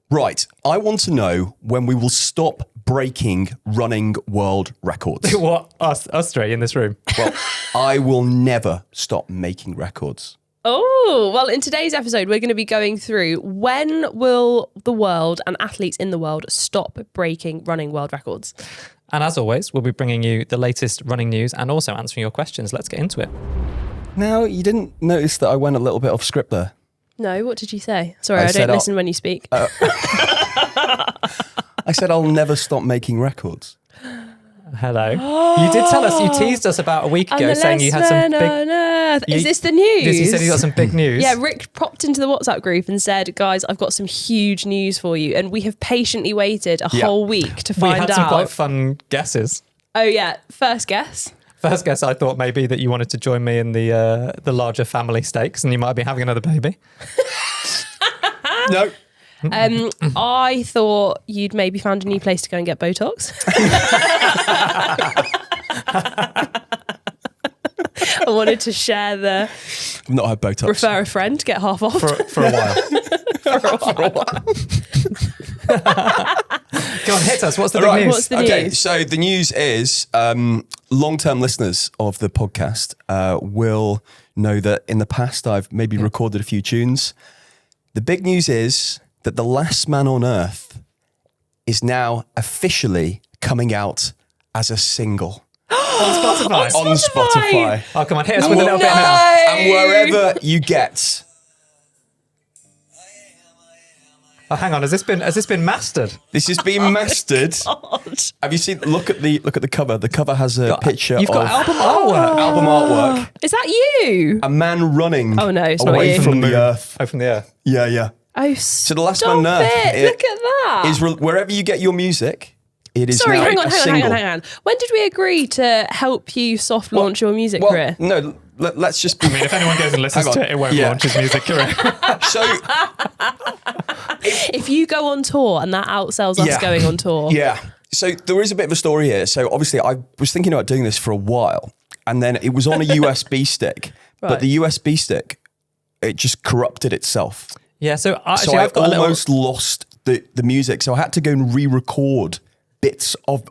Right. I want to know when we will stop breaking running world records. What? Us three in this room? Well, I will never stop making records. Oh, well, in today's episode, we're going to be going through when will the world and athletes in the world stop breaking running world records? And as always, we'll be bringing you the latest running news and also answering your questions. Let's get into it. Now, you didn't notice that I went a little bit off script there. No, what did you say? Sorry, I don't listen when you speak. I said I'll never stop making records. Hello. You did tell us, you teased us about a week ago saying you had some big... on earth. Is this the news? Yes, you said you got some big news. Yeah, Rick popped into the WhatsApp group and said, guys, I've got some huge news for you. And we have patiently waited a whole week to find out. We had some quite fun guesses. Oh, yeah. First guess. First guess, I thought maybe that you wanted to join me in the larger family stakes and you might be having another baby. No. I thought you'd maybe found a new place to go and get Botox. I wanted to share the... I've not had Botox. Refer a friend, get half off. For a while. For a while. Go on, hit us. What's the big news? What's the news? So the news is long-term listeners of the podcast will know that in the past I've maybe recorded a few tunes. The big news is that The Last Man on Earth is now officially coming out as a single. On Spotify? On Spotify. Oh, come on, hit us with a little bit now. And wherever you get... Oh, hang on, has this been mastered? This has been mastered. God. Have you seen? Look at the cover. The cover has a picture. You've got album artwork. Album artwork. Is that you? A man running. Oh no, it's not away you. from the earth. Oh, from the earth. Yeah. Oh, So The Last stop Man on Earth. it. Look at that. Is wherever you get your music. It is Sorry, now hang a single. on. When did we agree to help you soft launch your music career? No, let's just. I mean, if anyone goes and listens to it won't launch his music career. So, if you go on tour and that outsells us going on tour. Yeah. So there is a bit of a story here. So obviously I was thinking about doing this for a while and then it was on a USB stick, but the USB stick, it just corrupted itself. Yeah, so So I almost lost the music. So I had to go and re-record bits of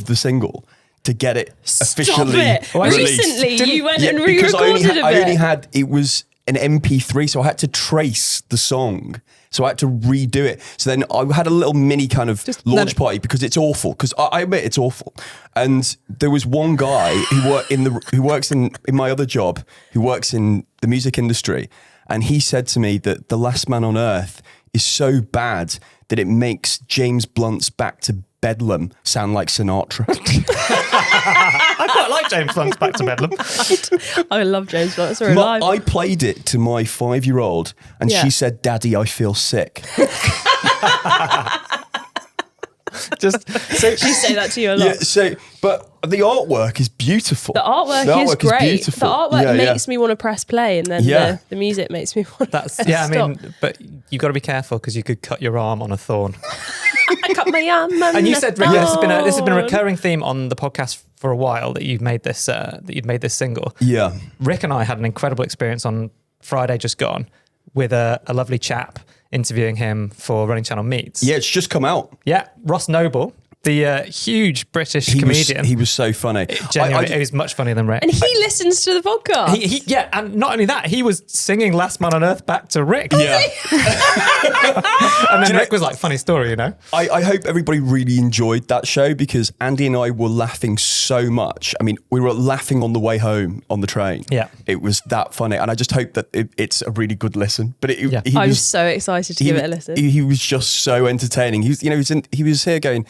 the single to get it officially released. Recently you went and because re-recorded a bit. I only had, it was an MP3, so I had to trace the song. So I had to redo it. So then I had a little mini kind of launch party because it's awful. Because I admit it's awful. And there was one guy who works in my other job, who works in the music industry, and he said to me that The Last Man on Earth is so bad that it makes James Blunt's Back to Bedlam sound like Sinatra. I quite like James Blunt's Back to Bedlam. I love James Blunt. Sorry, live. I played it to my 5-year-old and she said, "Daddy, I feel sick." She say that to you a lot. Yeah, but the artwork is beautiful. The artwork is great. Beautiful. The artwork makes me want to press play, and then the music makes me want to stop. I mean, but you've got to be careful because you could cut your arm on a thorn. I cut my arm on and you said, Rick, this has been a thorn. recurring theme on the podcast for a while that you've made this single. Yeah. Rick and I had an incredible experience on Friday just gone with a lovely chap interviewing him for Running Channel Meets. Yeah, it's just come out. Yeah, Ross Noble, the huge British comedian. He was so funny. Genuinely, he was much funnier than Rick. And he listens to the podcast. Yeah, and not only that, he was singing Last Man on Earth back to Rick. Yeah. And then Rick was like, funny story, you know? I hope everybody really enjoyed that show because Andy and I were laughing so much. I mean, we were laughing on the way home on the train. Yeah. It was that funny. And I just hope that it's a really good listen. But I'm so excited to give it a listen. He was just so entertaining. He was here going,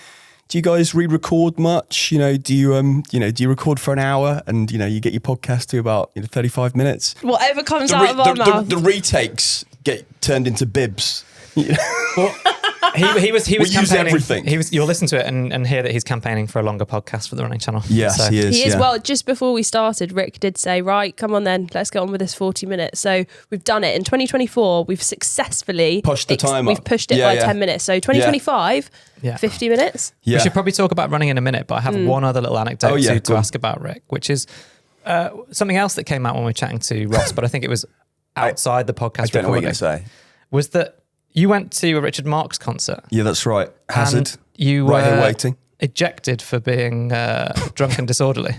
do you guys re-record much? Do you record for an hour and you get your podcast to about 35 minutes? Whatever comes out of our mouth. The retakes get turned into bibs. Well, he was campaigning. Everything. You'll listen to it and hear that he's campaigning for a longer podcast for the Running Channel. Yes, so. He is. He is. Well, just before we started, Rick did say, right, come on then, let's get on with this 40 minutes. So we've done it. In 2024, we've successfully pushed the time up. We've pushed it by 10 minutes. So 2025, 50 minutes. Yeah. We should probably talk about running in a minute, but I have one other little anecdote to ask about Rick, which is something else that came out when we were chatting to Ross, but I think it was outside the podcast. I don't know what you're going to say. Was that you went to a Richard Marx concert. Yeah, that's right. Hazard. And you right here were waiting. ejected for being drunk and disorderly.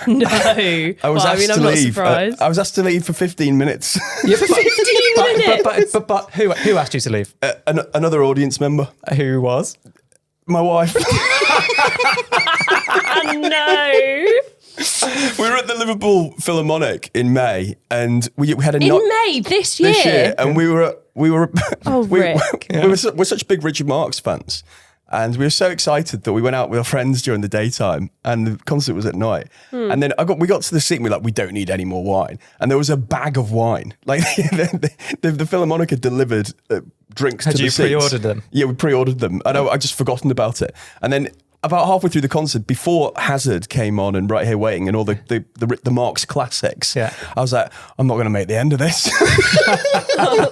No. I was Well, asked I'm to not leave. surprised. I was asked to leave for 15 minutes. Yeah, but, 15 minutes. but who asked you to leave? Another audience member. Who was? My wife. No. We were at the Liverpool Philharmonic in May, and we had a In May this year. this year, and we were Oh, Rick. we're such big Richard Marx fans, and we were so excited that we went out with our friends during the daytime, and the concert was at night. And then we got to the seat, and we were like, we don't need any more wine, and there was a bag of wine. Like the Philharmonic had delivered drinks to the seats. Had you pre-ordered them? Yeah, we pre-ordered them. I just forgotten about it, and then. About halfway through the concert, before Hazard came on and Right Here Waiting and all the Marx classics, yeah. I was like, I'm not going to make the end of this. No.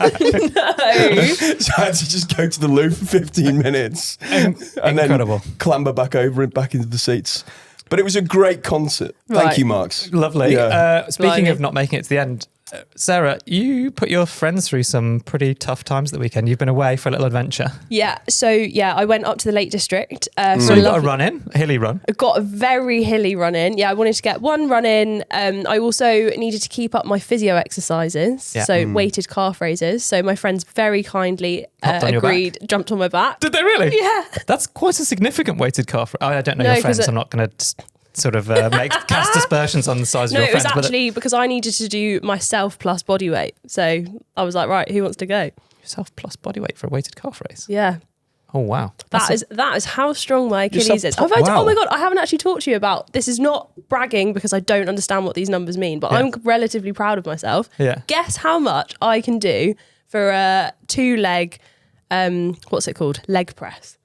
So I had to just go to the loo for 15 minutes and Incredible. then clamber back over and back into the seats. But it was a great concert. Right. Thank you, Marx. Lovely. Yeah. Speaking Blimey. of not making it to the end, Sarah, you put your friends through some pretty tough times at the weekend. You've been away for a little adventure. Yeah. So I went up to the Lake District. So you got a run in, a hilly run. I got a very hilly run in. Yeah, I wanted to get one run in. I also needed to keep up my physio exercises, Yeah. so weighted calf raises. So my friends very kindly Hopped on your agreed, jumped on my back. Did they really? Yeah. That's quite a significant weighted calf. I don't know No, your 'cause friends. I'm not going to sort of cast aspersions on the size of No, your it was friends. actually because I needed to do myself plus body weight. So I was like, right, who wants to go? Yourself plus body weight for a weighted calf race. Yeah. Oh wow, That is how strong my Achilles Yourself is. top- Oh wow. my God, I haven't actually talked to you about this. Is not bragging because I don't understand what these numbers mean, but Yeah. I'm relatively proud of myself. Yeah. Guess how much I can do for a 2-leg, what's it called? Leg press.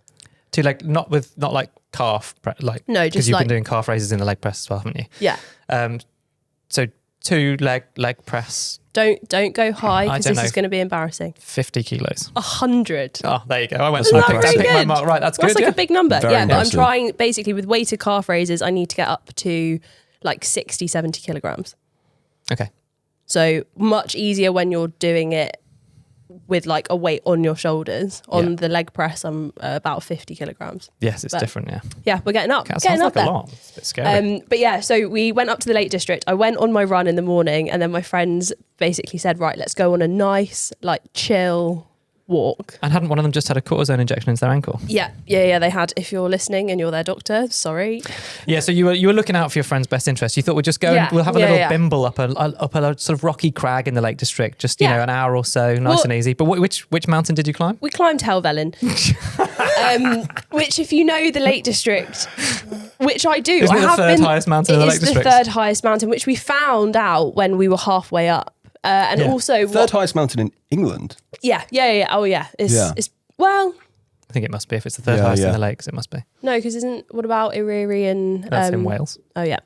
to like not like calf like No, because just you've like- been doing calf raises in the leg press as well, haven't you? Yeah. So 2 leg press, Don't go high I because don't this know. is going to be embarrassing. 50 kilos. 100. Oh, there you go. I went Isn't to that very pick my good? mark. Right, that's That's good. like Yeah. a big number. Very yeah, but I'm impressive. trying basically with weighted calf raises, I need to get up to like 60, 70 kilograms. Okay. So much easier when you're doing it with like a weight on your shoulders. On Yeah. the leg press, I'm about 50 kilograms. Yes, it's But- different. Yeah. Yeah, we're getting up. That getting sounds up like there. a lot. It's a bit scary. But yeah, so we went up to the Lake District. I went on my run in the morning, and then my friends basically said, right, let's go on a nice, like, chill walk. And hadn't one of them just had a cortisone injection into their ankle? Yeah, they had. If you're listening and you're their doctor, sorry. Yeah, so you were looking out for your friend's best interest. You thought we'll just go Yeah, and we'll have a yeah, little yeah. bimble up a sort of rocky crag in the Lake District, just you Yeah. know, an hour or so, nice Well- and easy. But which mountain did you climb? We climbed Helvellyn, which if you know the Lake District, which I do. Isn't I it the have third been, highest mountain in the it Lake is the District? third highest mountain, which we found out when we were halfway up. And Yeah. also, Third highest mountain in England. yeah. Oh, yeah. Yeah. It's well, I think it must be. If it's the third Yeah, highest in yeah. the lakes, it must be. no, because what about Erie and That's in Wales. Oh yeah,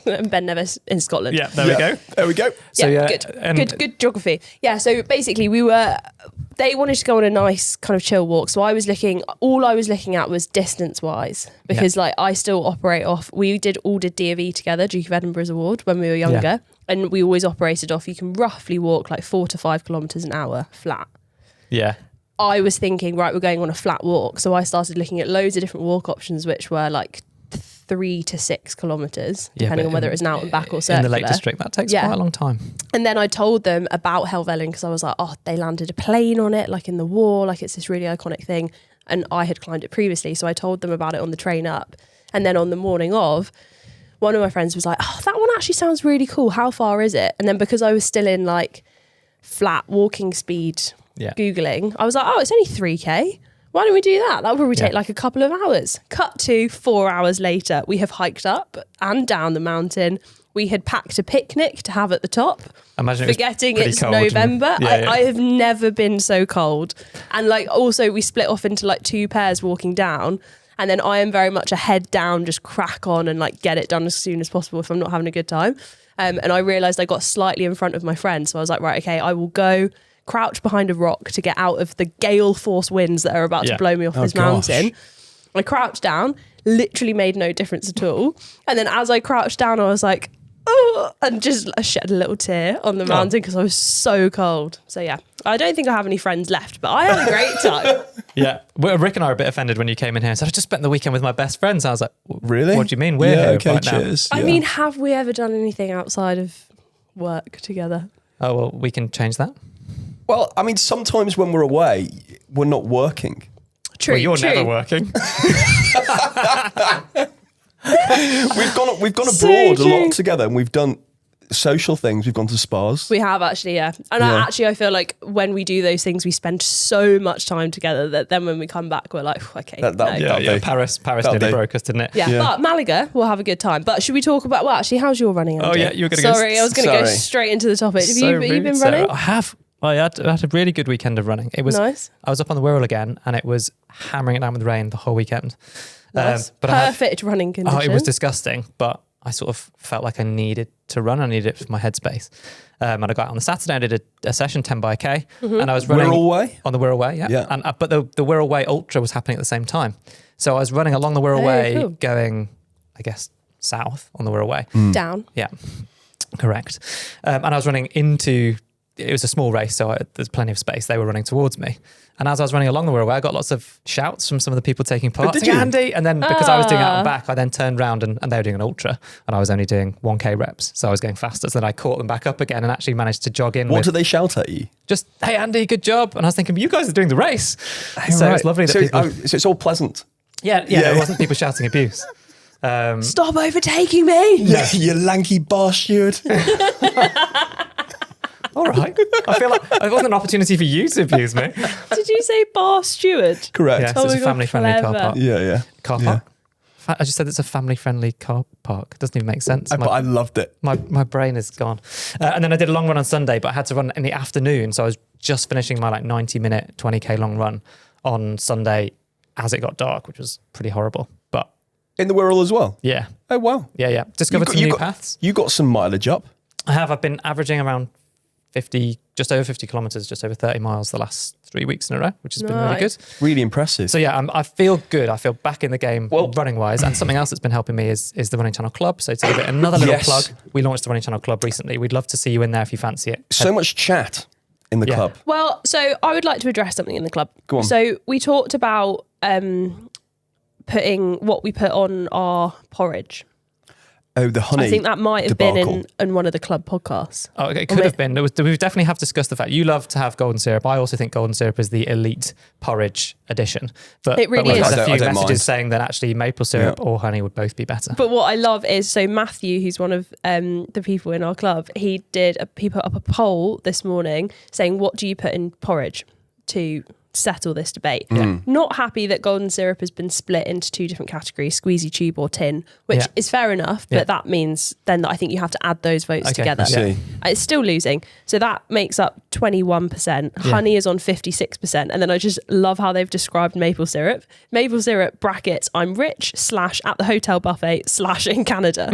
and Ben Nevis in Scotland. Yeah, there we go. There we go. So, yeah, and- good geography. Yeah, so basically they wanted to go on a nice kind of chill walk. So all I was looking at was distance wise, because like I still operate off, we all did D&V together, Duke of Edinburgh's award when we were younger. Yeah. And we always operated off, you can roughly walk like 4 to 5 kilometers an hour flat. Yeah. I was thinking, right, we're going on a flat walk. So I started looking at loads of different walk options, which were like 3 to 6 kilometers, Yeah, depending but on whether in- it was an out and back or circular. In the Lake District, that takes Yeah. quite a long time. And then I told them about Helvellyn because I was like, oh, they landed a plane on it, like in the war, like it's this really iconic thing. And I had climbed it previously. So I told them about it on the train up. And then on the morning of, one of my friends was like, oh, that one actually sounds really cool. How far is it? And then because I was still in like flat walking speed, Yeah. Googling, I was like, oh, it's only 3K. Why don't we do that? That'll probably take Yeah. like a couple of hours. Cut to 4 hours later, we have hiked up and down the mountain. We had packed a picnic to have at the top. Imagine it was Forgetting pretty it's cold and- November. Yeah, yeah. I have never been so cold. And like also we split off into like 2 pairs walking down. And then I am very much a head down, just crack on and like get it done as soon as possible if I'm not having a good time. And I realized I got slightly in front of my friend. So I was like, right, okay, I will go crouch behind a rock to get out of the gale force winds that are about Yeah. to blow me off this gosh. mountain. I crouched down, literally made no difference at all. And then as I crouched down, I was like, oh, and just I shed a little tear on the mountain because I was so cold. So yeah, I don't think I have any friends left, but I had a great time. Yeah. Well, Rick and I were a bit offended when you came in here and said, I just spent the weekend with my best friends. I was like, Really? What do you mean? We're here okay, right cheers. I Yeah. mean, have we ever done anything outside of work together? now. Oh, well, we can change that. Well, I mean, sometimes when we're away, we're not working. True. Well, you're true. never working. We've gone So abroad a true. lot together, and we've done social things. We've gone to spas. We have actually, yeah. And Yeah. I feel like when we do those things, we spend so much time together that then when we come back, we're like, okay, That- no. that'll do. Paris That'll nearly do. broke us, didn't it? Yeah, Yeah. but Malaga, we'll have a good time. But should we talk about, well, actually, how's your running, Andy? Oh, yeah, you were going to go. Sorry, I was going to go Sorry. straight into the topic. Have So you rude, been Sarah. running? I have. I had a really good weekend of running. It was Nice. I was up on the Wirral again, and it was hammering it down with rain the whole weekend. Nice. But I had, Perfect running conditions. it was disgusting, but I sort of felt like I needed to run. I needed it for my headspace. And I got out on the Saturday. I did a session 10 by K, and I was running Wirral Way? on the Wirral Way. Yeah. Yeah. And but the Wirral Way Ultra was happening at the same time, so I was running along the Wirral Way, cool. going, I guess, south on the Wirral Way. Down. Yeah, correct. And I was running into. It was a small race, so there's plenty of space. They were running towards me. And as I was running along the Wirral, I got lots of shouts from some of the people taking part. did saying, you? Andy! And then because I was doing it out and back, I then turned around and they were doing an ultra and I was only doing 1K reps. So I was going faster. So then I caught them back up again and actually managed to jog in What with do they shout at you? just, hey, Andy, good job. And I was thinking, you guys are doing the race. So it's lovely that so, people... so it's all pleasant. Yeah, Yeah. it wasn't people shouting abuse. Stop overtaking me. Yeah, you lanky bastard. All right. I feel like it wasn't an opportunity for you to abuse me. Did you say bar steward? Correct. Yes, Oh it's my a God, family-friendly car clever. park. Yeah. Car Yeah. park? I just said it's a family-friendly car park. It doesn't even make sense. But I loved it. My brain is gone. And then I did a long run on Sunday, but I had to run in the afternoon. So I was just finishing my 90-minute, 20K long run on Sunday as it got dark, which was pretty horrible. But In the Wirral as well. yeah. Oh, wow. Yeah. Discovered some new paths. You got some mileage up. I've been averaging around 50, just over 50 kilometers, just over 30 miles the last 3 weeks in a row, which has been really good. Really impressive. So yeah, I feel good. I feel back in the game running wise. And something else that's been helping me is the Running Channel Club. So to give it another little Yes. plug, we launched the Running Channel Club recently. We'd love to see you in there if you fancy it. so much chat in the Yeah. club. Well, so I would like to address something in the club. Go on. So we talked about putting what we put on our porridge. Oh, the honey. I think that might have been debacle. in one of the club podcasts. Oh, okay, it could have been. We definitely have discussed the fact you love to have golden syrup. I also think golden syrup is the elite porridge edition. But It really we've is. had I a few don't messages mind. saying that actually maple syrup or honey would both be better. But what I love is, so Matthew, who's one of the people in our club, he put up a poll this morning saying, what do you put in porridge to settle this debate? Not happy that golden syrup has been split into two different categories, squeezy tube or tin, which Yeah. is fair enough, but that means then that I think you have to add those votes Okay, together. I see. It's still losing. So that makes up 21%. Yeah. Honey is on 56%. And then I just love how they've described maple syrup. Maple syrup brackets, I'm rich / at the hotel buffet / in Canada.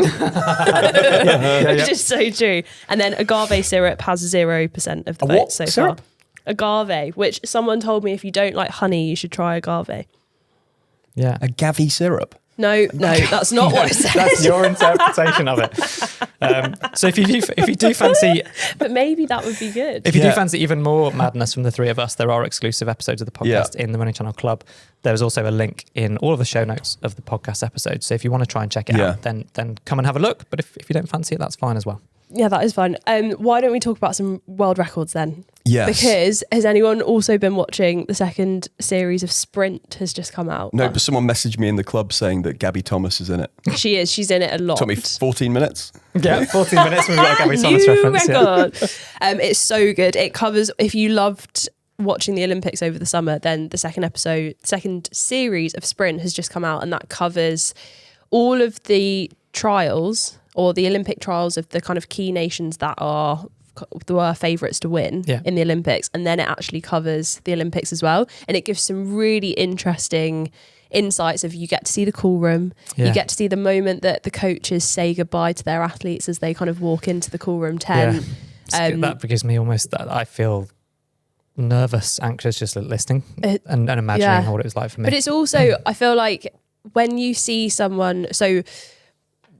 Which is so true. And then agave syrup has 0% of the A what votes so syrup? far. Agave, which someone told me if you don't like honey, you should try agave. Yeah. A Gavi syrup. No, that's not what I said. That's your interpretation of it. So if you do fancy But maybe that would be good. if you do Yeah. fancy even more madness from the three of us, there are exclusive episodes of the podcast in the Running Channel Club. There's also a link in all of the show notes of the podcast episode. So if you want to try and check it Yeah. out, then come and have a look. But if you don't fancy it, that's fine as well. Yeah, that is fine. Why don't we talk about some world records then? Yes. Because has anyone also been watching the second series of Sprint has just come out? No, but someone messaged me in the club saying that Gabby Thomas is in it. She is. She's in it a lot. Took me 14 minutes. Yeah, 14 minutes we've got a Gabby Thomas New reference. Yeah. record. It's so good. It covers, if you loved watching the Olympics over the summer, then the second series of Sprint has just come out, and that covers all of the trials or the Olympic trials of the kind of key nations that were favourites to win in the Olympics, and then it actually covers the Olympics as well, and it gives some really interesting insights of, you get to see the cool room, you get to see the moment that the coaches say goodbye to their athletes as they kind of walk into the cool room tent. That gives me almost that I feel nervous, anxious just listening and imagining what it was like for me. But it's also, I feel like when you see someone, so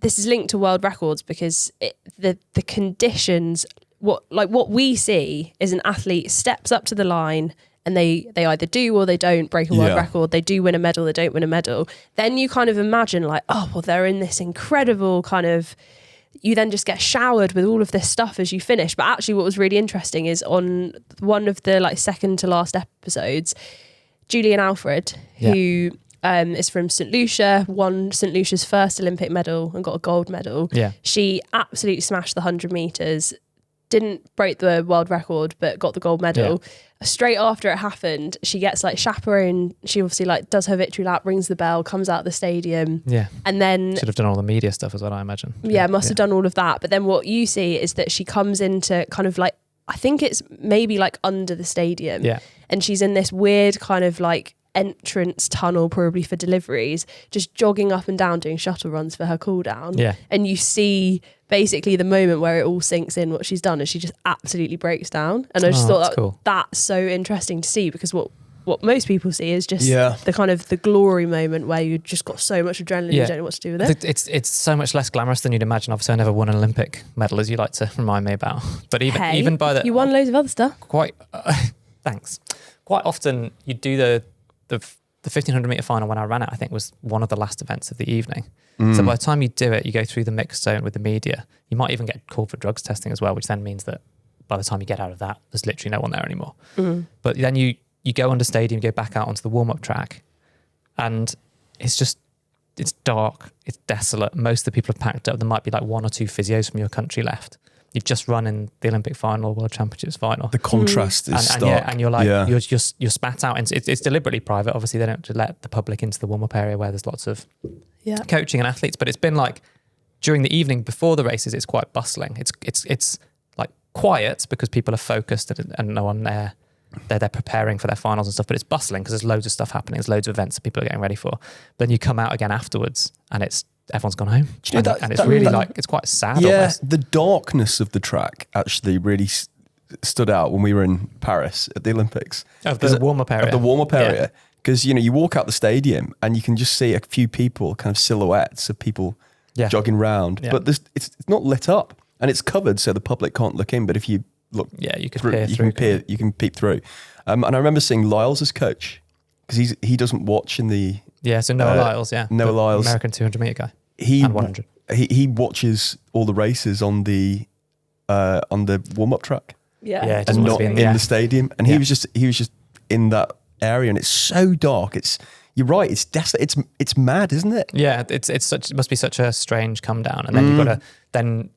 this is linked to world records because the conditions, what we see is an athlete steps up to the line and they either do or they don't break a world record. They do win a medal, they don't win a medal. Then you kind of imagine like, oh, well, they're in this incredible kind of, you then just get showered with all of this stuff as you finish. But actually what was really interesting is on one of the like second to last episodes, Julian Alfred, who is from St. Lucia, won St. Lucia's first Olympic medal and got a gold medal. Yeah. She absolutely smashed the 100 metres, didn't break the world record, but got the gold medal. Yeah. Straight after it happened, she gets like chaperone. She obviously like does her victory lap, rings the bell, comes out of the stadium. Yeah. And then should have done all the media stuff as well, I imagine. Yeah, must have done all of that. But then what you see is that she comes into kind of like, I think it's maybe like under the stadium. Yeah. And she's in this weird kind of like entrance tunnel, probably for deliveries, just jogging up and down doing shuttle runs for her cool down. Yeah. And you see basically the moment where it all sinks in what she's done, and she just absolutely breaks down. And I just thought that's so interesting to see, because what most people see is just the kind of the glory moment where you just got so much adrenaline, you don't know what to do with it. It's so much less glamorous than you'd imagine. Obviously, I never won an Olympic medal, as you like to remind me about. But even by the you won loads of other stuff. Thanks. Quite often you do the 1500 meter final when I ran it, I think was one of the last events of the evening. So by the time you do it, you go through the mixed zone with the media. You might even get called for drugs testing as well, which then means that by the time you get out of that, there's literally no one there anymore. But then you go under stadium, you go back out onto the warm-up track, and it's dark, it's desolate. Most of the people have packed up. There might be like one or two physios from your country left. You've just run in the Olympic final, World Championships final. The contrast is stark. And you're like, you're spat out. And it's deliberately private. Obviously, they don't let the public into the warm-up area where there's lots of coaching and athletes. But it's been like, during the evening before the races, it's quite bustling. It's like quiet because people are focused and no one there. They're preparing for their finals and stuff, but it's bustling because there's loads of stuff happening. There's loads of events that people are getting ready for. Then you come out again afterwards and everyone's gone home. And it's really like, it's quite sad. Yeah, almost. The darkness of the track actually really stood out when we were in Paris at the Olympics. Of the warm-up area. Of the warm-up area. Because, you walk out the stadium and you can just see a few people, kind of silhouettes of people jogging around. Yeah. But it's not lit up and it's covered so the public can't look in. But if you look you can through, you can peep through. And I remember seeing Lyles as coach, because he doesn't watch in the... Yeah, so Noah Lyles, Noah Lyles. American 200 metre guy. And 100. He watches all the races on the warm-up track. Yeah. And not in the stadium. And he was just in that area, and it's so dark. You're right, it's desolate. It's mad, isn't it? Yeah, it must be such a strange come down. And then you've got to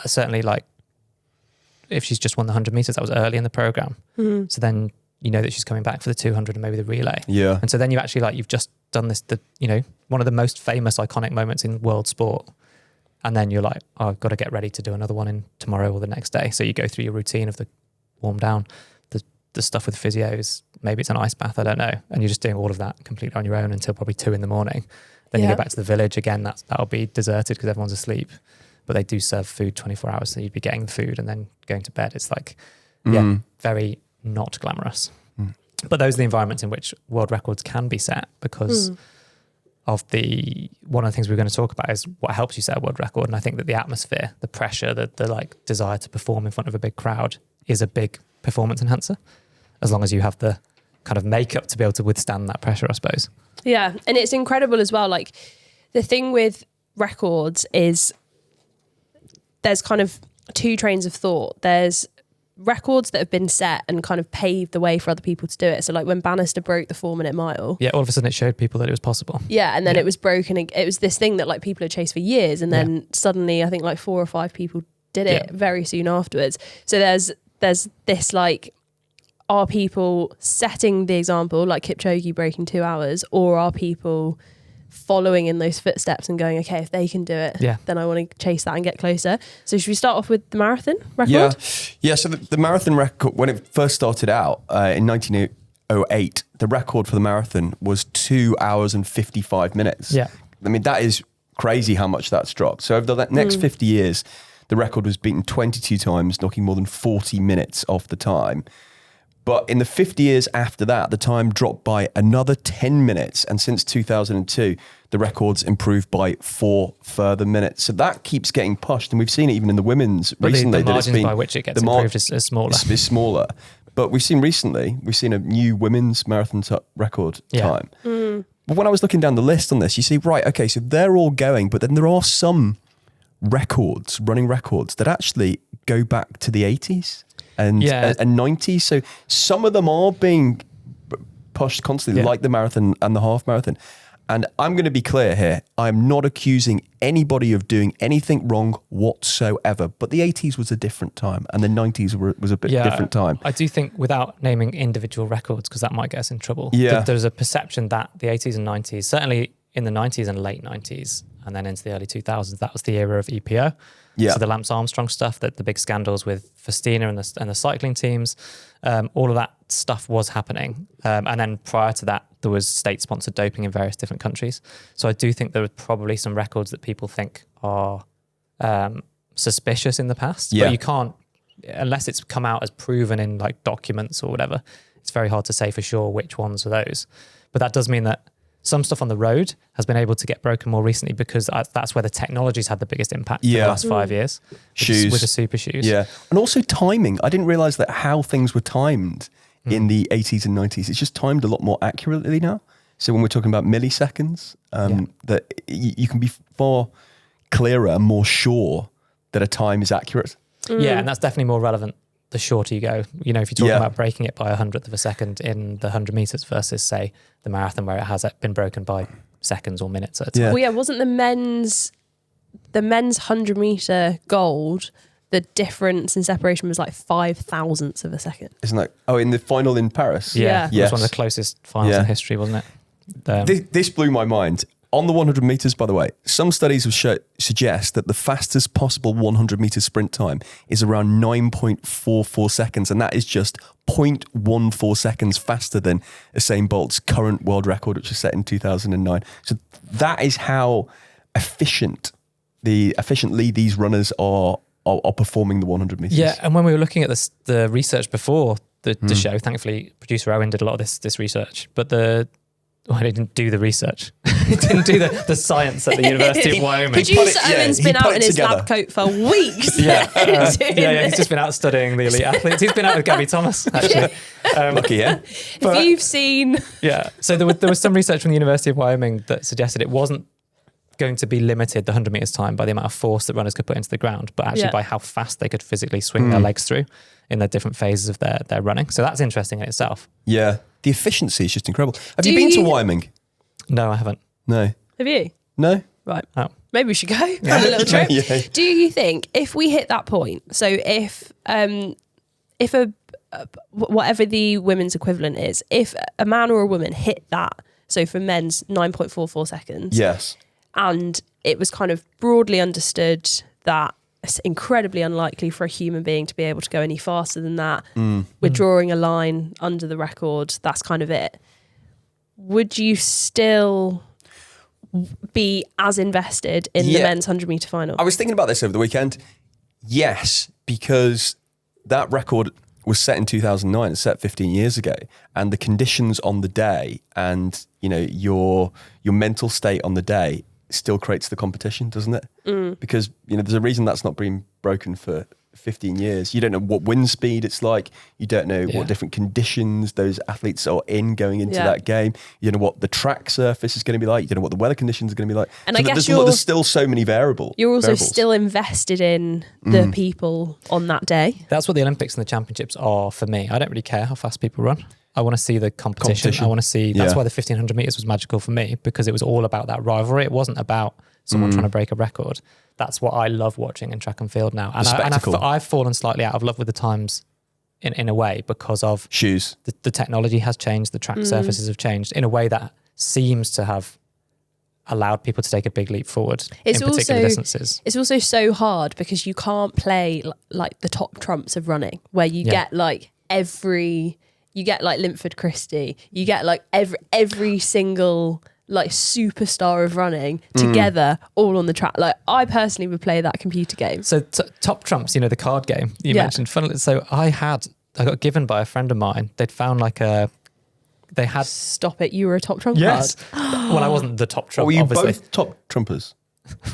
certainly like, if she's just won the 100 metres, that was early in the programme. So then you know that she's coming back for the 200 and maybe the relay. Yeah. And so then you actually you've just done this, one of the most famous iconic moments in world sport. And then you're like, oh, I've got to get ready to do another one in tomorrow or the next day. So you go through your routine of the warm down, the stuff with physios, maybe it's an ice bath, I don't know. And you're just doing all of that completely on your own until probably 2 a.m. Then you go back to the village again, that'll be deserted because everyone's asleep. But they do serve food 24 hours, so you'd be getting the food and then going to bed. It's like, very not glamorous. But those are the environments in which world records can be set because of one of the things we're going to talk about is what helps you set a world record. And I think that the atmosphere, the pressure, the like desire to perform in front of a big crowd is a big performance enhancer, as long as you have the kind of makeup to be able to withstand that pressure, I suppose. Yeah, and it's incredible as well. Like, the thing with records is there's kind of two trains of thought. There's records that have been set and kind of paved the way for other people to do it. So like when Bannister broke the 4-minute mile. Yeah, all of a sudden it showed people that it was possible. Yeah, and then it was broken. It was this thing that like people had chased for years, and then suddenly I think like 4 or 5 people did it very soon afterwards. So there's this like, are people setting the example, like Kipchoge breaking 2 hours, or are people following in those footsteps and going, okay, if they can do it, then I want to chase that and get closer. So should we start off with the marathon record? Yeah. So the marathon record, when it first started out in 1908, the record for the marathon was 2 hours and 55 minutes. Yeah. I mean, that is crazy how much that's dropped. So over the next 50 years, the record was beaten 22 times, knocking more than 40 minutes off the time. But in the 50 years after that, the time dropped by another 10 minutes. And since 2002, the record's improved by 4 further minutes. So that keeps getting pushed. And we've seen it even in the women's recently. The margins by which it gets improved is smaller. Is smaller. But we've seen a new women's marathon record time. But when I was looking down the list on this, you see, right, okay, so they're all going, but then there are some running records that actually go back to the 80s. And 90s. So some of them are being pushed constantly, like the marathon and the half marathon. And I'm going to be clear here. I'm not accusing anybody of doing anything wrong whatsoever. But the 80s was a different time and the 90s was a bit different time. I do think, without naming individual records, because that might get us in trouble, there's a perception that the 80s and 90s, certainly in the 90s and late 90s, and then into the early 2000s, that was the era of EPO. Yeah. So the Lance Armstrong stuff, that the big scandals with Festina and the cycling teams, all of that stuff was happening. And then prior to that, there was state-sponsored doping in various different countries. So I do think there are probably some records that people think are suspicious in the past. Yeah. But you can't, unless it's come out as proven in like documents or whatever, it's very hard to say for sure which ones are those. But that does mean that some stuff on the road has been able to get broken more recently because that's where the technology's had the biggest impact in the last 5 years. Shoes. With the super shoes. Yeah. And also timing. I didn't realise that how things were timed in the 80s and 90s. It's just timed a lot more accurately now. So when we're talking about milliseconds, that you can be far clearer and more sure that a time is accurate. Yeah, and that's definitely more relevant the shorter you go. You know, if you're talking about breaking it by 100th of a second in the 100 meters versus, say, the marathon where it has been broken by seconds or minutes at a time. Well, yeah, wasn't the men's 100 meter gold, the difference in separation was like 5,000ths of a second? Isn't that, in the final in Paris? Yeah. It was one of the closest finals in history, wasn't it? This blew my mind. On the 100 meters, by the way, some studies have suggest that the fastest possible 100 meter sprint time is around 9.44 seconds, and that is just 0.14 seconds faster than Usain Bolt's current world record, which was set in 2009. So that is how efficiently these runners are performing the 100 meters. Yeah, and when we were looking at the research before the show, thankfully, producer Owen did a lot of this research, but I didn't do the research. He didn't do the science at the University of Wyoming. Producer Owen's been out in his lab coat for weeks. He's just been out studying the elite athletes. He's been out with Gabby Thomas, actually. Lucky, yeah. If you've seen... Yeah, so there was some research from the University of Wyoming that suggested it wasn't going to be limited, the 100 meters time, by the amount of force that runners could put into the ground, but actually by how fast they could physically swing their legs through in the different phases of their running. So that's interesting in itself. Yeah. The efficiency is just incredible. Have you been to Wyoming? No, I haven't. No. Have you? No. Right. Oh. Maybe we should go on a little trip. Do you think if we hit that point, so if whatever the women's equivalent is, if a man or a woman hit that, so for men's 9.44 seconds. Yes. And it was kind of broadly understood that it's incredibly unlikely for a human being to be able to go any faster than that. We're drawing a line under the record. That's kind of it. Would you still be as invested in the men's 100 meter final? I was thinking about this over the weekend. Yes, because that record was set in 2009. It's set 15 years ago, and the conditions on the day and your mental state on the day still creates the competition, doesn't it? Because there's a reason that's not been broken for 15 years. You don't know what wind speed it's like. You don't know what different conditions those athletes are in going into that game. You don't know what the track surface is going to be like. You don't know what the weather conditions are going to be like. And so I guess there's still so many variables. You're also still invested in the people on that day. That's what the Olympics and the championships are for me. I don't really care how fast people run. I want to see the competition. I want to see, that's why the 1500 meters was magical for me, because it was all about that rivalry. It wasn't about someone trying to break a record. That's what I love watching in track and field now. And I've fallen slightly out of love with the times in a way because of shoes. The technology has changed. The track surfaces have changed in a way that seems to have allowed people to take a big leap forward in particular distances. It's also so hard because you can't play like the top trumps of running where you get like Linford Christie, you get like every single like superstar of running together all on the track. Like I personally would play that computer game. So top trumps, the card game you mentioned. So I had given by a friend of mine. They'd found they had. Stop it! You were a top trump Yes. card. Well, I wasn't the top trump. Were you obviously. both top trumpers?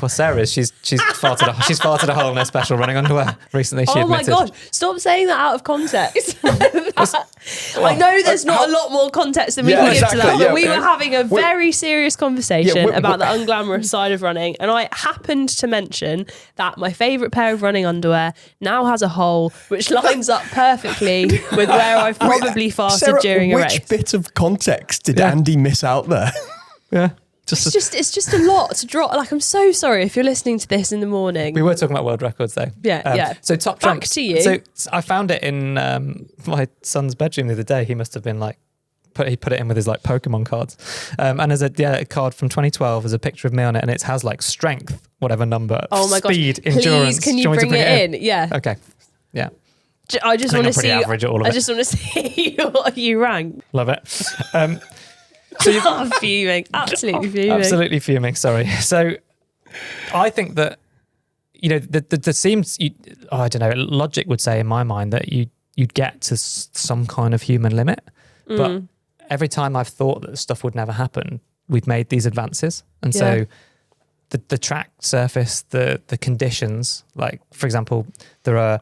Well, Sarah is. She's farted a hole in her special running underwear recently. She Oh my admitted. gosh! Stop saying that out of context. I know there's not a lot more context than we can give to that, but we were having a very serious conversation about the unglamorous side of running, and I happened to mention that my favourite pair of running underwear now has a hole which lines up perfectly with where I've probably farted Sarah, during a race. which bit of context did Andy miss out there? Yeah. It's just a lot to drop. Like, I'm so sorry if you're listening to this in the morning. We were talking about world records though. Yeah. So top Back trump. to you. So I found it in my son's bedroom the other day. He must have been he put it in with his Pokemon cards. And there's a card from 2012. There's a picture of me on it, and it has strength, whatever number. Oh my gosh. Speed, endurance. Please, can you Do want me to bring it in? Yeah. Okay. Yeah. I just think want to I'm pretty see. average at all of I it. just want to see what you rank. Love it. I'm fuming. Absolutely fuming. Absolutely fuming. Sorry. So I think that, there seems, I don't know, logic would say in my mind that you'd get to some kind of human limit. But every time I've thought that stuff would never happen, we've made these advances. And so the track surface, the conditions, for example, there are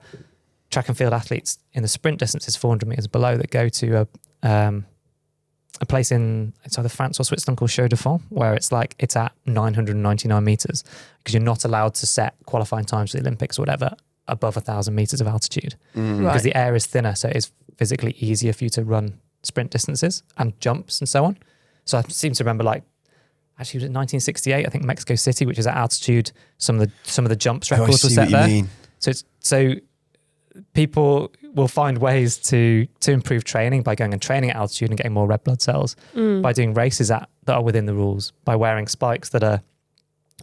track and field athletes in the sprint distances 400 meters below that go to a place in it's either France or Switzerland called Chaux de Fonds, where it's at 999 meters because you're not allowed to set qualifying times for the Olympics or whatever above 1,000 meters of altitude because the air is thinner, so it's physically easier for you to run sprint distances and jumps and so on. So I seem to remember actually it was in 1968, I think Mexico City, which is at altitude, some of the jumps records were set there. So people will find ways to improve training by going and training at altitude and getting more red blood cells, by doing races that are within the rules, by wearing spikes that are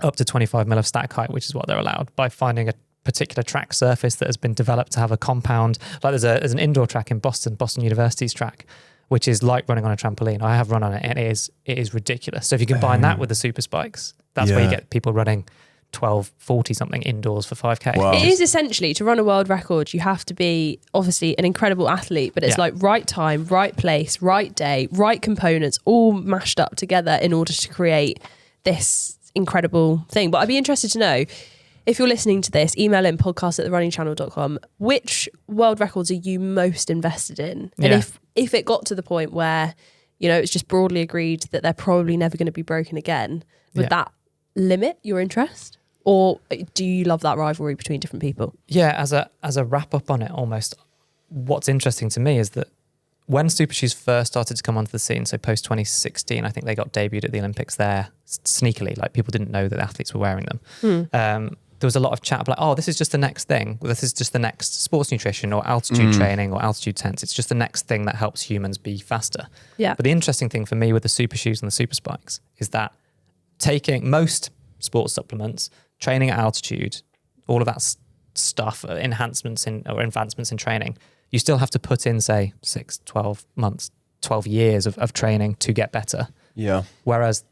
up to 25 mil of static height, which is what they're allowed, by finding a particular track surface that has been developed to have a compound. There's an indoor track in Boston University's track, which is like running on a trampoline. I have run on it, and it is ridiculous. So if you combine that with the super spikes, that's where you get people running 12:40 something indoors for 5K. Wow. It is essentially, to run a world record, you have to be obviously an incredible athlete, but it's right time, right place, right day, right components, all mashed up together in order to create this incredible thing. But I'd be interested to know, if you're listening to this, email in podcast@therunningchannel.com. Which world records are you most invested in? And if it got to the point where, it's just broadly agreed that they're probably never going to be broken again, would that limit your interest? Or do you love that rivalry between different people? Yeah, as a wrap up on it, almost, what's interesting to me is that when super shoes first started to come onto the scene, so post 2016, I think they got debuted at the Olympics there sneakily. People didn't know that the athletes were wearing them. There was a lot of chat about, this is just the next thing. This is just the next sports nutrition or altitude training or altitude tents. It's just the next thing that helps humans be faster. Yeah. But the interesting thing for me with the super shoes and the super spikes is that taking most sports supplements, training at altitude, all of that stuff, enhancements in advancements in training, you still have to put in, say, 6, 12 months, 12 years of training to get better. Yeah. Whereas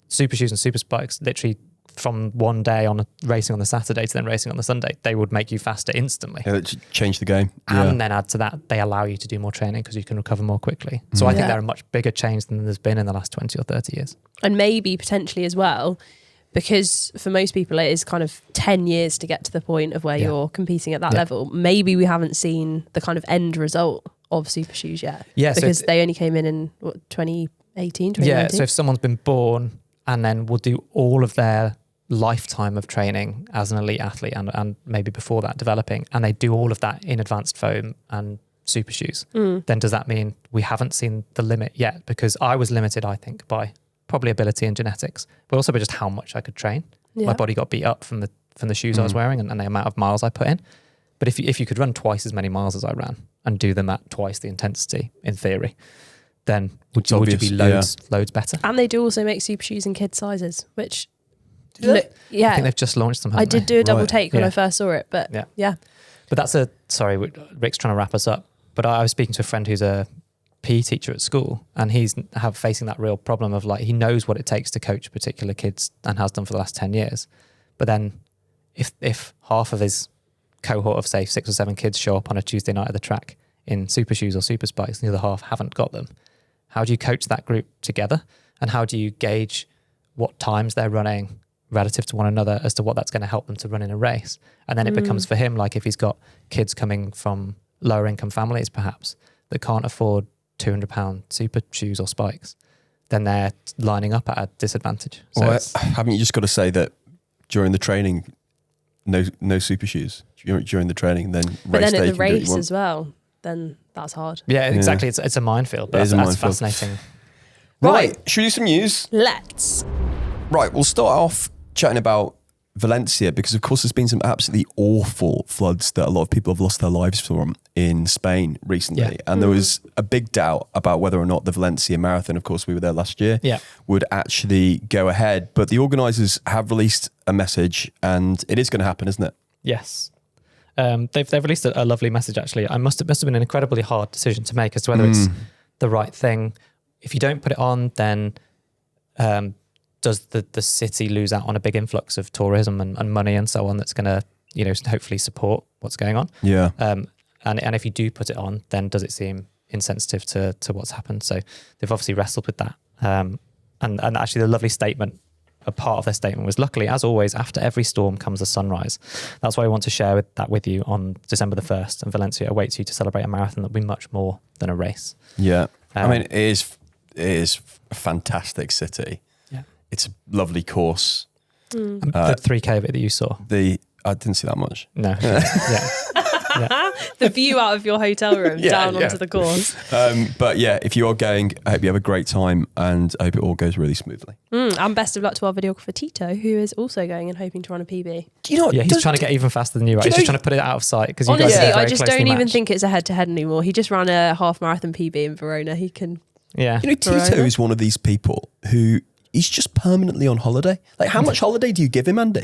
super shoes and super spikes, literally from one day on racing on the Saturday to then racing on the Sunday, they would make you faster instantly. Yeah, change the game. And then add to that, they allow you to do more training because you can recover more quickly. So I think they're a much bigger change than there's been in the last 20 or 30 years. And maybe potentially as well, because for most people it is kind of 10 years to get to the point of where you're competing at that level. Maybe we haven't seen the kind of end result of super shoes yet. Yeah, because they only came in 2018, 2019? Yeah, so if someone's been born and then will do all of their lifetime of training as an elite athlete and maybe before that developing, and they do all of that in advanced foam and super shoes, then does that mean we haven't seen the limit yet? Because I was limited, I think, by probably ability and genetics, but also by just how much I could train. My body got beat up from the shoes I was wearing and the amount of miles I put in. But if you could run twice as many miles as I ran and do them at twice the intensity, in theory, then would you be loads better? And they do also make super shoes in kid sizes, which I think they've just launched them. I did do a double take when I first saw it, but yeah. But sorry, Rick's trying to wrap us up. But I was speaking to a friend who's a PE teacher at school, and he's facing that real problem of he knows what it takes to coach particular kids and has done for the last 10 years. But then if half of his cohort of say 6 or 7 kids show up on a Tuesday night at the track, in super shoes or super spikes and the other half haven't got them. How do you coach that group together? And how do you gauge what times they're running relative to one another as to what that's going to help them to run in a race? And then it becomes for him, like if he's got kids coming from lower income families, perhaps, that can't afford £200 super shoes or spikes, then they're lining up at a disadvantage. So haven't you just got to say that during the training, no super shoes during the training, then but race then day at the you can do what you race want. as well, then that's hard. yeah, exactly. It's a minefield, but It is a that's minefield. fascinating. Right, should we do some news? Let's. Right, we'll start off chatting about Valencia, because of course there's been some absolutely awful floods that a lot of people have lost their lives from in Spain recently. Yeah. And there was a big doubt about whether or not the Valencia Marathon, of course we were there last year, would actually go ahead. But the organisers have released a message and it is going to happen, isn't it? Yes. They've released a lovely message, actually. It must have been an incredibly hard decision to make as to whether it's the right thing. If you don't put it on, then does the city lose out on a big influx of tourism and money and so on that's going to, hopefully support what's going on? Yeah. And if you do put it on, then does it seem insensitive to what's happened? So they've obviously wrestled with that. And actually the lovely statement, a part of their statement was, luckily, as always, after every storm comes a sunrise. That's why I want to share that with you on December the 1st, and Valencia awaits you to celebrate a marathon that will be much more than a race. Yeah. I mean, it is a fantastic city. Yeah. It's a lovely course. The 3K of it that you saw. I didn't see that much. No. Yeah. The view out of your hotel room down onto the course. But yeah, if you are going, I hope you have a great time and I hope it all goes really smoothly. And best of luck to our videographer Tito, who is also going and hoping to run a PB. Do you know what? Yeah, he's trying to get even faster than you, right? He's just trying to put it out of sight. Because honestly, I just don't even think it's a head-to-head anymore. He just ran a half marathon PB in Verona. He can... Yeah. Tito is one of these people who he's just permanently on holiday. Like, how much holiday do you give him, Andy?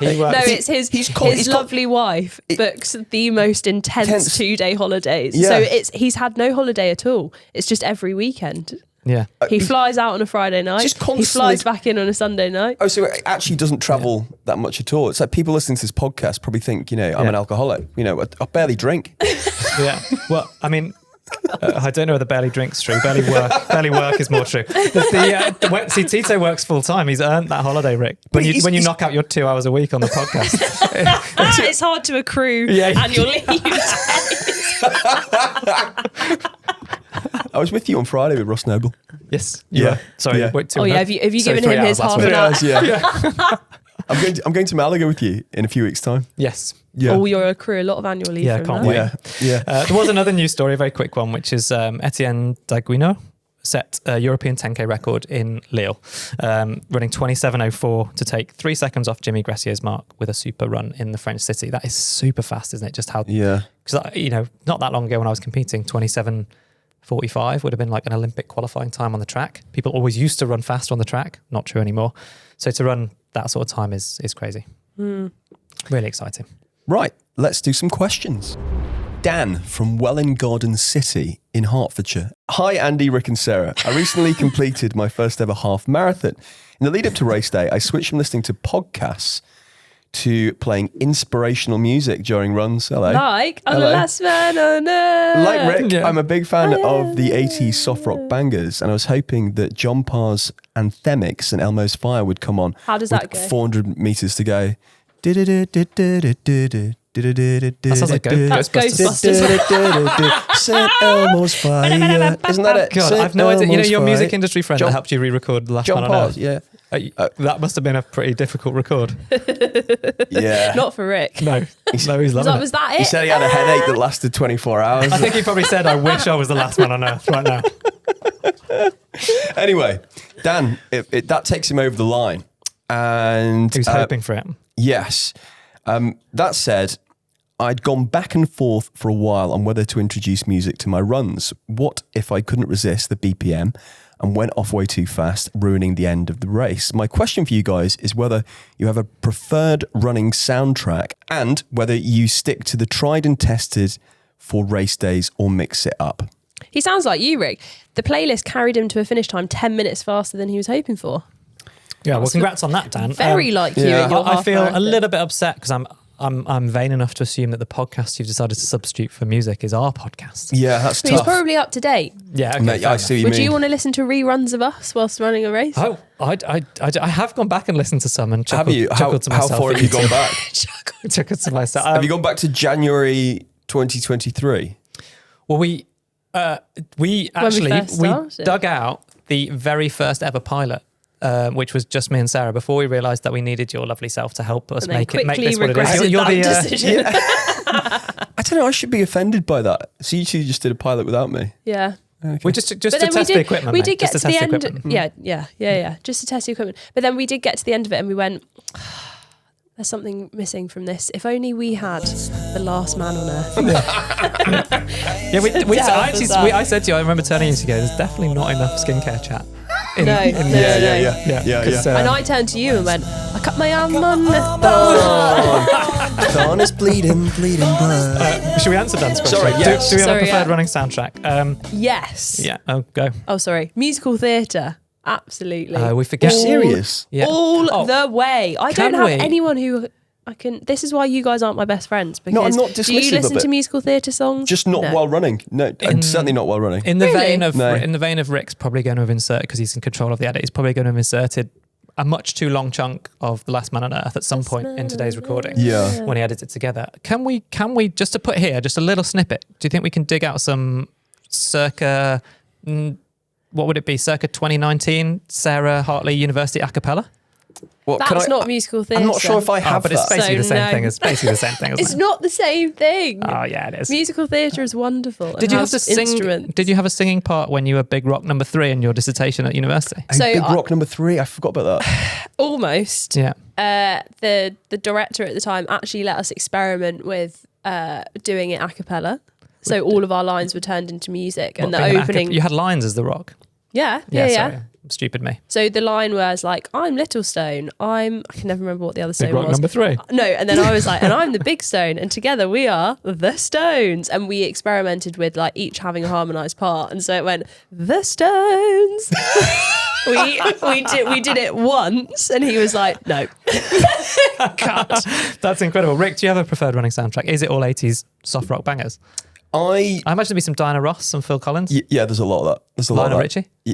It's his lovely wife books the most intense 2-day holidays. Yeah. So he's had no holiday at all. It's just every weekend. Yeah. He flies out on a Friday night. He flies back in on a Sunday night. Oh, so it actually doesn't travel that much at all. It's like people listening to this podcast probably think, I'm an alcoholic. I barely drink. Yeah. Well, I mean, I don't know whether barely drink's true. Barely work is more true. See, Tito works full time. He's earned that holiday, Rick. When you knock out your 2 hours a week on the podcast, it's hard to accrue annual leave. I was with you on Friday with Ross Noble. Yes, you were. Sorry. Yeah. Wait, have you given him his half an hour? Yeah. I'm going to Malaga with you in a few weeks' time. Yes. Yeah. Oh, you'll accrue a lot of annual leave. Yeah, can't wait. Yeah. There was another news story, a very quick one, which is Etienne Daguino set a European 10K record in Lille, running 27:04 to take 3 seconds off Jimmy Gracier's mark with a super run in the French city. That is super fast, isn't it? Just how... Yeah. Because, not that long ago when I was competing, 27:45 would have been like an Olympic qualifying time on the track. People always used to run faster on the track. Not true anymore. So to run that sort of time is crazy. Really exciting. Right, let's do some questions. Dan from Welwyn Garden City in Hertfordshire. Hi, Andy, Rick and Sarah. I recently completed my first ever half marathon. In the lead up to race day, I switched from listening to podcasts to playing inspirational music during runs. Hello. Like, I'm the last man on earth. Like Rick, I'm a big fan of the 80s soft rock bangers, and I was hoping that John Parr's Anthemics and Elmo's Fire would come on. How does that go? 400 metres to go. That sounds like Ghostbusters. St. Elmo's Fire. Isn't that it? God, I've no idea. Your music industry friend that helped you re-record The Last John Man on Parr, Earth. yeah. That must have been a pretty difficult record. Yeah. Not for Rick. No, he's loving it. Was that it? He said he had a headache that lasted 24 hours. I think he probably said, I wish I was the last man on earth right now. Anyway, Dan, that takes him over the line. And he was hoping for it. Yes. That said, I'd gone back and forth for a while on whether to introduce music to my runs. What if I couldn't resist the BPM and went off way too fast, ruining the end of the race? My question for you guys is whether you have a preferred running soundtrack and whether you stick to the tried and tested for race days or mix it up. He sounds like you, Rick. The playlist carried him to a finish time 10 minutes faster than he was hoping for. Yeah, well, congrats on that, Dan. Very like you. yeah. At your I half feel marathon. a little bit upset because I'm vain enough to assume that the podcast you've decided to substitute for music is our podcast. Yeah, that's It's tough. probably up to date. Yeah, okay, Mate, fair I enough. see what you Would mean. you want to listen to reruns of us whilst running a race? Oh, I have gone back and listened to some and Have chuckled, you? chuckled to How myself. far have you gone back? Chuckled to myself. Have you gone back to January 2023? Well, we actually first started. dug out the very first ever pilot. Which was just me and Sarah before we realised that we needed your lovely self to help us And then make quickly this what it is. regretted that decision. I don't know. I should be offended by that. So you two just did a pilot without me. Yeah. We just But to then test the equipment. we mate, did get just to the test end. equipment. Yeah. Just to test the equipment. But then we did get to the end of it and we went, there's something missing from this. If only we had the last man on earth. I said to you, I remember turning to you, there's definitely not enough skincare chat. No. Yeah. And I turned to you and went, I cut my arm on the thorn. Thorn is bleeding blood. Should we answer Dan's question? Sorry, yes. Do we have a Sorry, preferred yeah. running soundtrack? Yes. Yeah. Oh, go. Oh, sorry. Musical theatre. Absolutely. We forget. All- Serious? Yeah. All the way. I Can don't have we? anyone who I can. This is why you guys aren't my best friends. Because No, I'm not do you dismissive listen of to it. musical theatre songs? Just not No. while running. No, certainly not while running. In the Really? vein of No. Rick's probably going to have inserted, because he's in control of the edit, he's probably going to have inserted a much too long chunk of The Last Man on Earth at some point in today's recording. Yeah. When he edits it together. Can we just to put here, just a little snippet, do you think we can dig out some circa, what would it be, circa 2019 Sarah Hartley University a cappella? Well, That's not musical theatre. I'm not sure if I have But it's that. basically the So same no. thing. It's basically the same thing, isn't It's it? not the same thing. Oh yeah, it is. Musical theatre is wonderful. Did you have to sing? Instruments. Did you have a singing part when you were Big Rock number 3 in your dissertation at university? Hey, So Big I- Rock number 3. I forgot about that. Almost. Yeah. The director at the time actually let us experiment with doing it a cappella. So all of our lines were turned into music, and What, the being an opening. You had lines as the Rock. Yeah. Sorry. Stupid me. So the line was like, I'm Little Stone. I can never remember what the other Big stone Rock was. number 3. No, and then I was like, and I'm the Big Stone, and together we are the Stones. And we experimented with like each having a harmonized part, and so it went the Stones. we did it once, and he was like, no, cut. That's incredible. Rick, do you have a preferred running soundtrack? Is it all 80s soft rock bangers? I imagine there'd be some Diana Ross, some Phil Collins. Yeah, there's a lot of that. There's a lot Lionel of that. Richie? Yeah,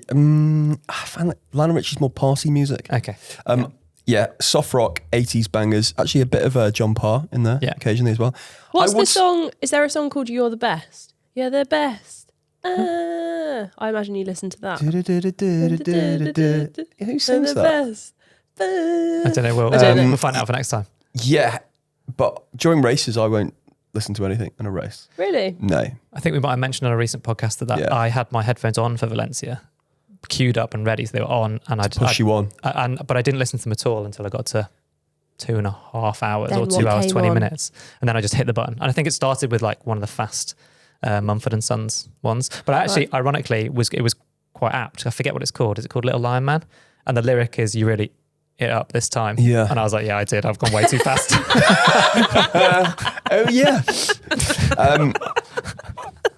I find that Lionel Richie's more Parsi music. Okay. Yeah, soft rock, 80s bangers. Actually, a bit of John Parr in there occasionally as well. What's the song? Is there a song called You're the Best? You're the best. I imagine you listen to that. Who You're sings the that? best. I don't know. We'll find out for next time. Yeah, but during races, I won't listen to anything in a race. Really? No. I think we might have mentioned on a recent podcast that I had my headphones on for Valencia, queued up and ready, so they were on, and I'd push you on. But I didn't listen to them at all until I got to 2.5 hours Then or 2 what hours came 20 on? minutes, and then I just hit the button. And I think it started with like one of the fast Mumford and Sons ones, but actually, ironically, it was quite apt. I forget what it's called. Is it called Little Lion Man? And the lyric is, "You really it up this time." Yeah. And I was like, "Yeah, I did. I've gone way too fast." Oh yeah.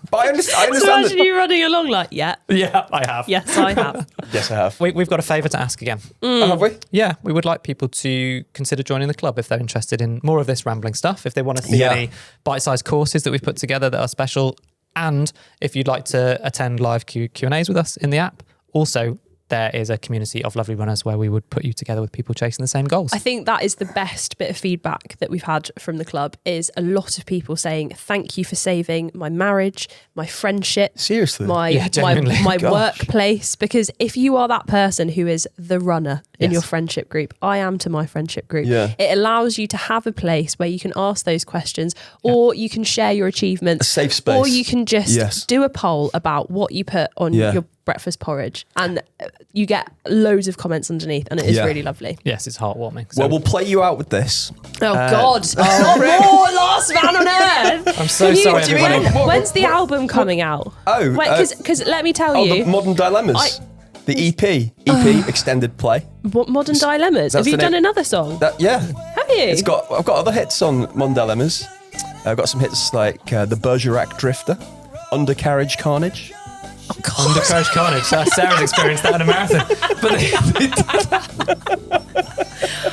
But I understand. So imagine you running along like, yeah, Yeah, I have. yes, I have. Yes, I have. We've got a favour to ask again. Oh, have we? Yeah, we would like people to consider joining the club if they're interested in more of this rambling stuff, if they want to see any bite-sized courses that we've put together that are special, and if you'd like to attend live Q&As with us in the app. Also, there is a community of lovely runners where we would put you together with people chasing the same goals. I think that is the best bit of feedback that we've had from the club, is a lot of people saying, thank you for saving my marriage, my friendship, Seriously? Yeah, genuinely. my Gosh. workplace. Because if you are that person who is the runner in Yes. your friendship group, I am to my friendship group. Yeah. It allows you to have a place where you can ask those questions, or you can share your achievements, A safe space. or you can just Yes. do a poll about what you put on Yeah. your breakfast porridge, and you get loads of comments underneath, and it is Yeah. really lovely. Yes, it's heartwarming. So Well, we'll play you out with this. Oh God! Not more Last Man on Earth. I'm so Can you- sorry, do you everybody. mean- When's the album coming out? Oh, Because let me tell the you, Modern Dilemmas. The EP extended play. what Modern Dilemmas? Have That's you the done name. another song? That yeah. Have you? I've got other hits on Modern Dilemmas. I've got some hits like the Bergerac Drifter, Undercarriage Carnage. Undercarriage Carnage. Sarah's experienced that in a marathon. But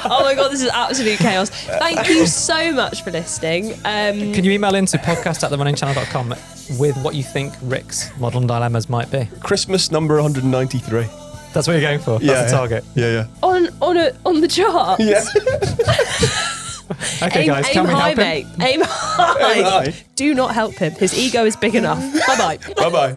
Oh my God, this is absolute chaos. Thank you so much for listening. Can you email into podcast@therunningchannel.com with what you think Rick's modern dilemmas might be? Christmas number 193. That's what you're going for? That's the target? Yeah. On the chart? Yeah. Okay, guys, can we help him? Mate. Aim high. Aim high. Do not help him. His ego is big enough. Bye-bye. Bye-bye.